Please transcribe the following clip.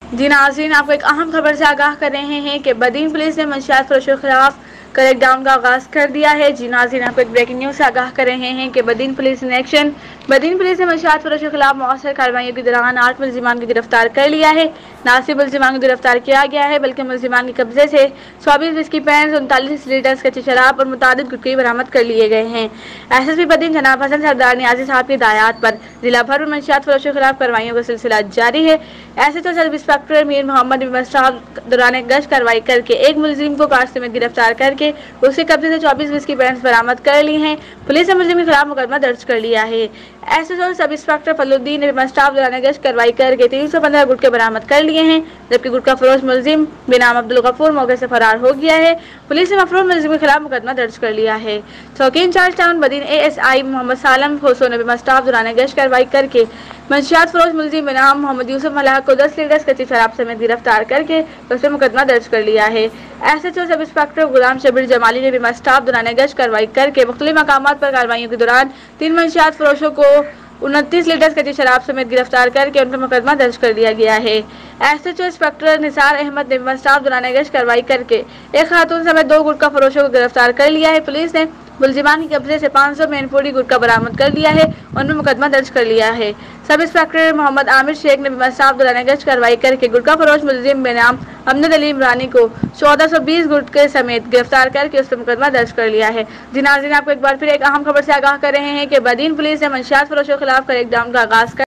जी नाज़रीन, आपको एक अहम खबर से आगाह कर रहे हैं कि बदीन पुलिस ने मंशियात फरोशों के खिलाफ क्रैकडाउन का आगाज़ कर दिया है। जी नाज़रीन, आपको एक ब्रेकिंग न्यूज़ से आगाह कर रहे हैं कि Badin police in action. Badin police ने मंशियात फरोशों के खिलाफ मौसर कार्रवाइयों के दौरान 8 मुलजिमान को गिरफ्तार कर लिया है। न सिर्फ मुलजिमान को गिरफ्तार किया गया है बल्कि मुलजिमान के कब्जे से 24 विस्की पैंट्स, 39 लीटर कच्ची शराब और मुतादिद गुटखे बरामद कर लिए गए हैं। SSP बदीन जनाब हसन सरदार नियाजी साहब की हिदायत पर जिला भर में मंशियात फरोशों के खिलाफ कार्रवाइयों का सिलसिला जारी है। ऐसे तो सब इंस्पेक्टर मीर मोहम्मद दौरान गश्त कार्रवाई करके एक मुलजिम को कार समेत गिरफ्तार करके उसके कब्जे से 24 विस्की पैंट्स बरामद कर ली हैं। पुलिस ने मुलजिम के खिलाफ मुकदमा दर्ज कर लिया है। एसएचओ सब इंस्पेक्टर फलुद्दीन ने स्टाफ दौरान गश्त कार्रवाई करके 315 गुटके बरामद कर लिए हैं, जबकि गुटखा फरोश मुलजिम बेनाम अब्दुल गफूर मौके से फरार हो गया है। पुलिस ने मफरूर मुलजिम के खिलाफ मुकदमा दर्ज कर लिया है। चौकी incharge town Badin ASI Mohammad Salam होसो ने स्टाफ दौरान गश्त कार्रवाई करके मंशियात फरोश मुलजिम बेनाम मोहम्मद यूसुफ मलाह को 10 लीटर कच्ची शराब समेत गिरफ्तार करके उस पर मुकदमा दर्ज कर लिया है। SHO सब इंस्पेक्टर गुलाम शबीर जमाली ने भी स्टाफ दौरान गश्त कार्रवाई करके मुख्तलिफ मकामात पर कार्रवाइयों के दौरान 3 मंशियात फरोशों को 29 लीटर कच्ची शराब समेत गिरफ्तार करके उन पर मुकदमा दर्ज कर दिया गया है। SHO इंस्पेक्टर निसार अहमद ने स्टाफ दौरान गश्त कार्रवाई करके एक खातून समेत 2 गुटखा फरोशों को गिरफ्तार कर लिया है। पुलिस ने मुलजिमान के कब्जे से 500 मैनपुरी गुटखा बरामद कर लिया है, उनमें मुकदमा दर्ज कर लिया है। सब इंस्पेक्टर मोहम्मद आमिर शेख ने स्टाफ दौरान गश्त कार्रवाई करके गुटखा फरोश मुलजिम बेनाम अमजद अली इमरानी को 1420 गुटखे समेत गिरफ्तार करके उस पर मुकदमा दर्ज कर लिया है। जी नाज़रीन, आपको एक बार फिर एक अहम खबर से आगाह कर रहे हैं कि बदीन पुलिस ने मंशियात फरोशों के खिलाफ क्रैकडाउन का आगाज कर